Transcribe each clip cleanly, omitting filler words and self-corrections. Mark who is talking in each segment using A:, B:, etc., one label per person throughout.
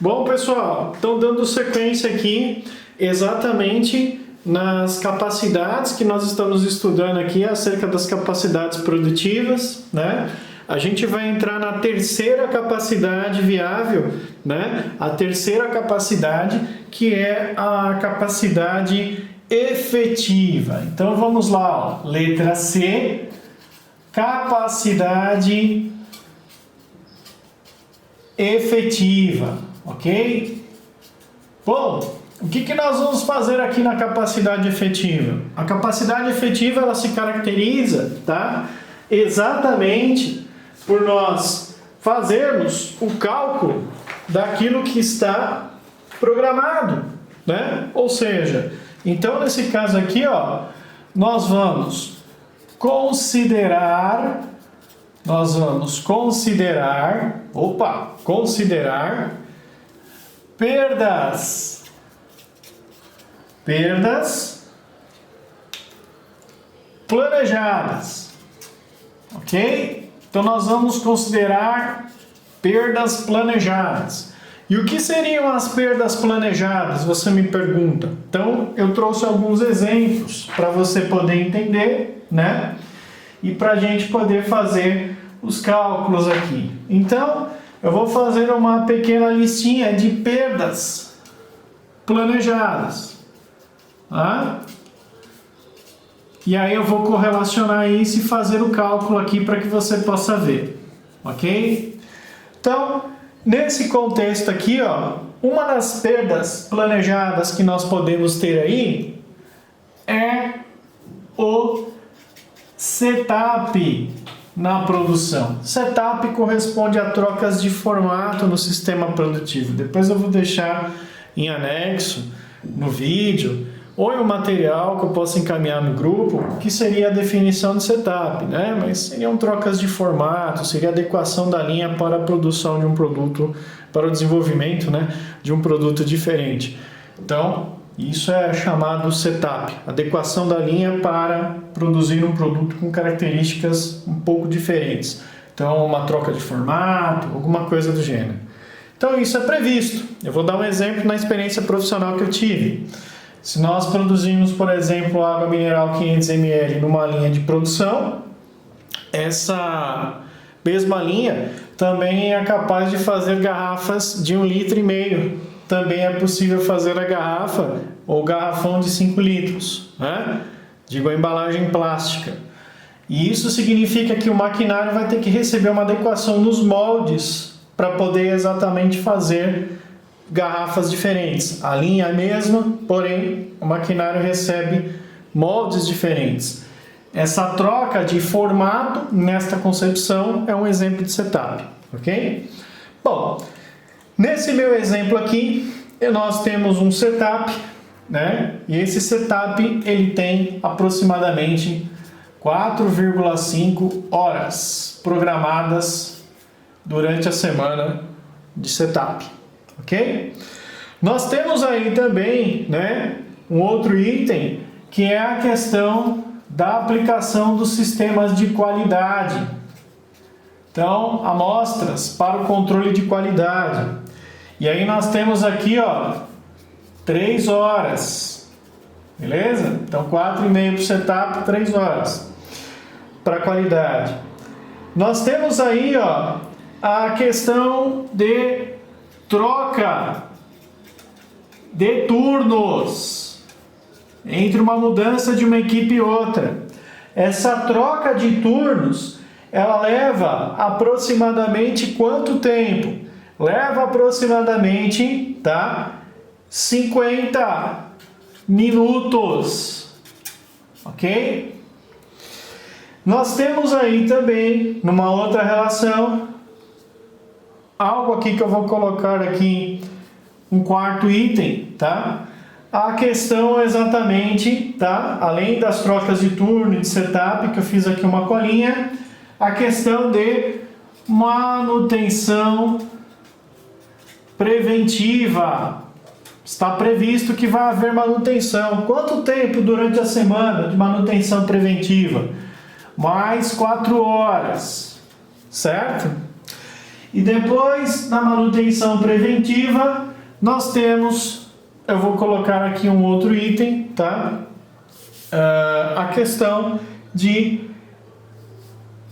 A: Bom, pessoal, então dando sequência aqui exatamente nas capacidades que nós estamos estudando aqui acerca das capacidades produtivas, né? A gente vai entrar na terceira capacidade viável, né? A terceira capacidade, que é a capacidade efetiva. Então vamos lá, ó. Letra C, capacidade efetiva, ok? Bom, o que nós vamos fazer aqui na capacidade efetiva? A capacidade efetiva, ela se caracteriza, tá? Exatamente por nós fazermos o cálculo daquilo que está programado, né? Ou seja, então nesse caso aqui, ó, nós vamos considerar perdas planejadas, ok? Então nós vamos considerar perdas planejadas. E o que seriam as perdas planejadas? Você me pergunta. Então eu trouxe alguns exemplos para você poder entender, né? E para a gente poder fazer os cálculos aqui. Então eu vou fazer uma pequena listinha de perdas planejadas, tá? E aí eu vou correlacionar isso e fazer o cálculo aqui para que você possa ver, ok? Então, nesse contexto aqui, ó, uma das perdas planejadas que nós podemos ter aí é o setup na produção. Setup corresponde a trocas de formato no sistema produtivo. Depois eu vou deixar em anexo no vídeo ou em um material que eu possa encaminhar no grupo, que seria a definição de setup, né? Mas seriam trocas de formato, seria adequação da linha para a produção de um produto, para o desenvolvimento, né, de um produto diferente. Então, isso é chamado setup, adequação da linha para produzir um produto com características um pouco diferentes. Então, uma troca de formato, alguma coisa do gênero. Então, isso é previsto. Eu vou dar um exemplo na experiência profissional que eu tive. Se nós produzimos, por exemplo, água mineral 500 ml numa linha de produção, essa mesma linha também é capaz de fazer garrafas de 1,5 litro. Também é possível fazer a garrafa ou garrafão de 5 litros, né? Digo, a embalagem plástica. E isso significa que o maquinário vai ter que receber uma adequação nos moldes para poder exatamente fazer garrafas diferentes. A linha é a mesma, porém o maquinário recebe moldes diferentes. Essa troca de formato nesta concepção é um exemplo de setup, ok? Bom, nesse meu exemplo aqui, nós temos um setup, né? E esse setup ele tem aproximadamente 4,5 horas programadas durante a semana de setup, ok? Nós temos aí também, né, um outro item que é a questão da aplicação dos sistemas de qualidade. Então, amostras para o controle de qualidade. E aí nós temos aqui, ó, 3 horas, beleza? Então 4,5 para o setup, 3 horas para qualidade. Nós temos aí, ó, a questão de troca de turnos entre uma mudança de uma equipe e outra. Essa troca de turnos, ela leva aproximadamente quanto tempo? Leva aproximadamente, tá, 50 minutos, ok? Nós temos aí também, numa outra relação, algo aqui que eu vou colocar aqui, um quarto item, tá? A questão exatamente, tá? Além das trocas de turno e de setup, que eu fiz aqui uma colinha, a questão de manutenção preventiva. Está previsto que vai haver manutenção. Quanto tempo durante a semana de manutenção preventiva? Mais 4 horas, certo? E depois, na manutenção preventiva, nós temos, eu vou colocar aqui um outro item, tá? A questão de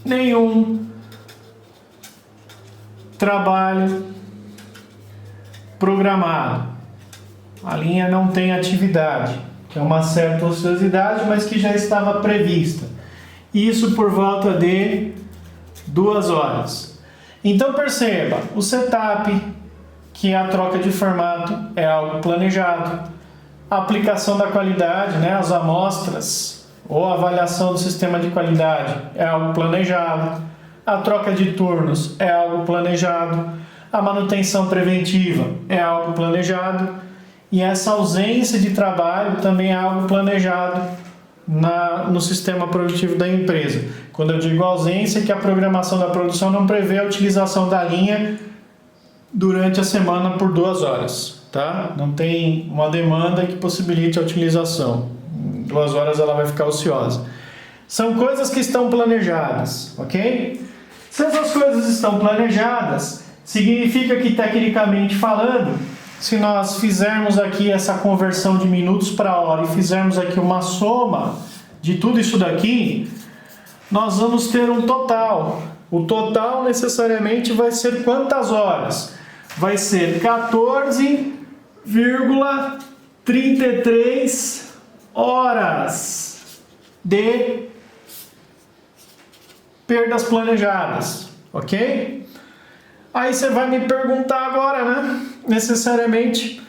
A: nenhum trabalho programado. A linha não tem atividade, que é uma certa ociosidade, mas que já estava prevista. Isso por volta de 2 horas. Então perceba, o setup, que é a troca de formato, é algo planejado. A aplicação da qualidade, né, as amostras ou a avaliação do sistema de qualidade é algo planejado. A troca de turnos é algo planejado. A manutenção preventiva é algo planejado. E essa ausência de trabalho também é algo planejado no sistema produtivo da empresa. Quando eu digo ausência, é que a programação da produção não prevê a utilização da linha durante a semana por 2 horas, tá? Não tem uma demanda que possibilite a utilização. Em 2 horas ela vai ficar ociosa. São coisas que estão planejadas, ok? Se essas coisas estão planejadas, significa que, tecnicamente falando, se nós fizermos aqui essa conversão de minutos para hora e fizermos aqui uma soma de tudo isso daqui, nós vamos ter um total. O total necessariamente vai ser quantas horas? Vai ser 14,33 horas de perdas planejadas, ok? Aí você vai me perguntar agora, né? Necessariamente,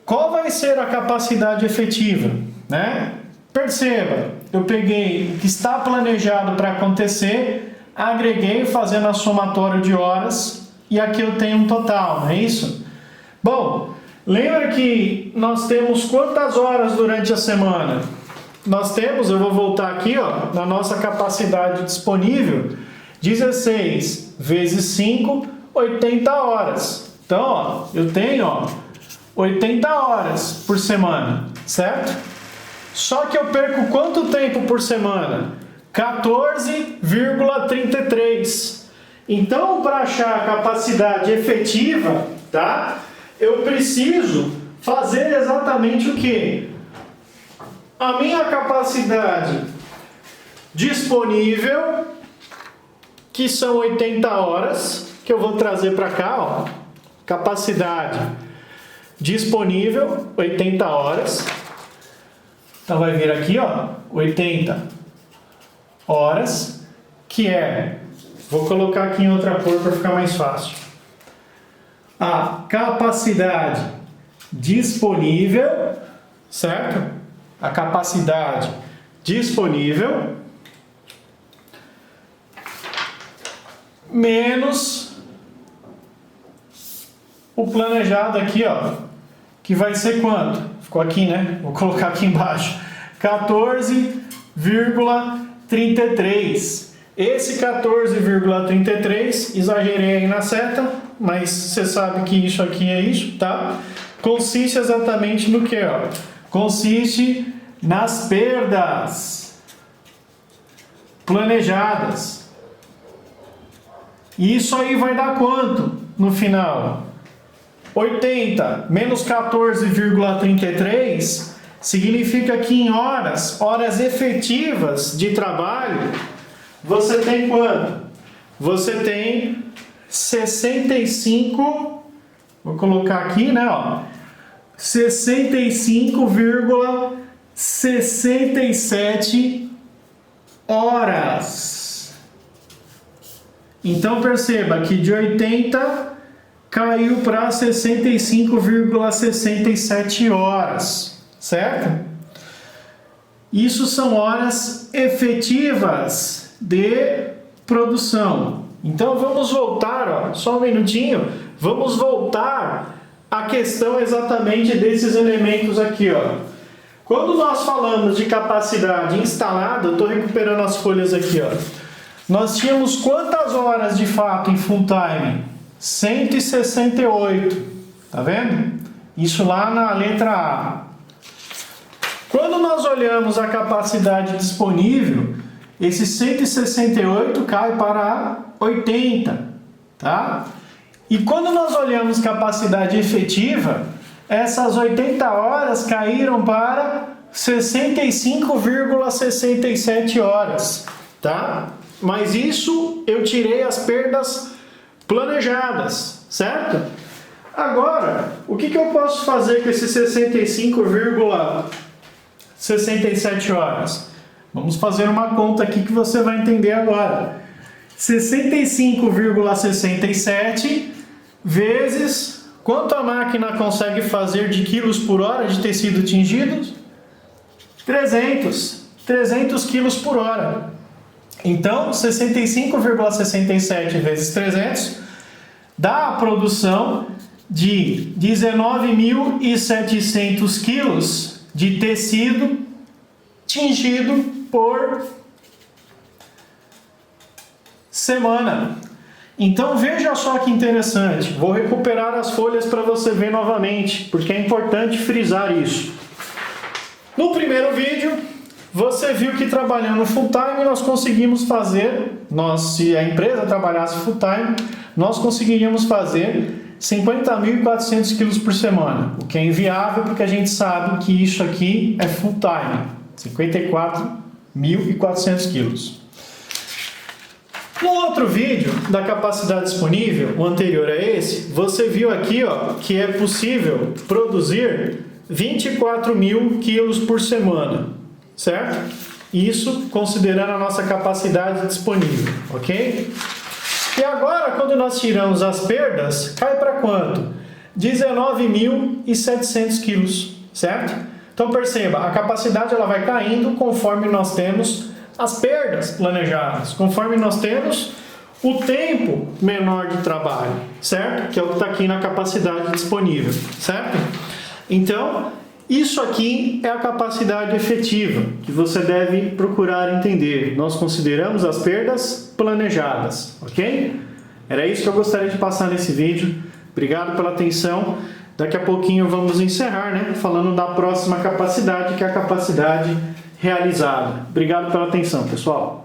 A: qual vai ser a capacidade efetiva, né? Perceba, eu peguei o que está planejado para acontecer, agreguei fazendo a somatória de horas e aqui eu tenho um total, não é isso? Bom, lembra que nós temos quantas horas durante a semana? Nós temos, eu vou voltar aqui, ó, na nossa capacidade disponível, 16 vezes 5, 80 horas. Então, ó, eu tenho, ó, 80 horas por semana, certo? Só que eu perco quanto tempo por semana? 14,33. Então, para achar a capacidade efetiva, tá? Eu preciso fazer exatamente o quê? A minha capacidade disponível, que são 80 horas, que eu vou trazer para cá, ó. Capacidade disponível, 80 horas. Então vai vir aqui, ó, 80 horas, que é, vou colocar aqui em outra cor para ficar mais fácil. A capacidade disponível, certo? A capacidade disponível menos o planejado aqui, ó, que vai ser quanto? Ficou aqui, né? Vou colocar aqui embaixo. 14,33. Esse 14,33, exagerei aí na seta, mas você sabe que isso aqui é isso, tá? Consiste exatamente no que, ó? Consiste nas perdas planejadas. E isso aí vai dar quanto no final? 80 menos 14,33 significa que em horas efetivas de trabalho, você tem quanto? Você tem 65, vou colocar aqui, né, ó, 65,67 horas. Então perceba que de 80 caiu para 65,67 horas, certo? Isso são horas efetivas de produção. Então vamos voltar, ó, só um minutinho, vamos voltar à questão exatamente desses elementos aqui, ó. Quando nós falamos de capacidade instalada, eu estou recuperando as folhas aqui, ó. Nós tínhamos quantas horas de fato em full time? 168, tá vendo? Isso lá na letra A. Quando nós olhamos a capacidade disponível, esse 168 cai para 80. tá? E quando nós olhamos capacidade efetiva, essas 80 horas caíram para 65,67 horas, tá? Mas isso eu tirei as perdas planejadas, certo? Agora, o que eu posso fazer com esses 65,67 horas? Vamos fazer uma conta aqui que você vai entender agora. 65,67 vezes quanto a máquina consegue fazer de quilos por hora de tecido tingido? 300 quilos por hora. Então, 65,67 vezes 300 dá a produção de 19.700 quilos de tecido tingido por semana. Então veja só que interessante, vou recuperar as folhas para você ver novamente, porque é importante frisar isso. No primeiro vídeo, você viu que trabalhando full time nós conseguimos fazer, se a empresa trabalhasse full time, nós conseguiríamos fazer 50.400 quilos por semana, o que é inviável porque a gente sabe que isso aqui é full time, 54.400 quilos. No outro vídeo da capacidade disponível, o anterior a esse, você viu aqui que é possível produzir 24.000 quilos por semana, certo? Isso considerando a nossa capacidade disponível, ok? E agora, quando nós tiramos as perdas, cai para quanto? 19.700 quilos, certo? Então perceba, a capacidade ela vai caindo conforme nós temos as perdas planejadas, conforme nós temos o tempo menor de trabalho, certo? Que é o que está aqui na capacidade disponível, certo? Então, isso aqui é a capacidade efetiva que você deve procurar entender. Nós consideramos as perdas planejadas, ok? Era isso que eu gostaria de passar nesse vídeo. Obrigado pela atenção. Daqui a pouquinho vamos encerrar, né? Falando da próxima capacidade, que é a capacidade realizada. Obrigado pela atenção, pessoal.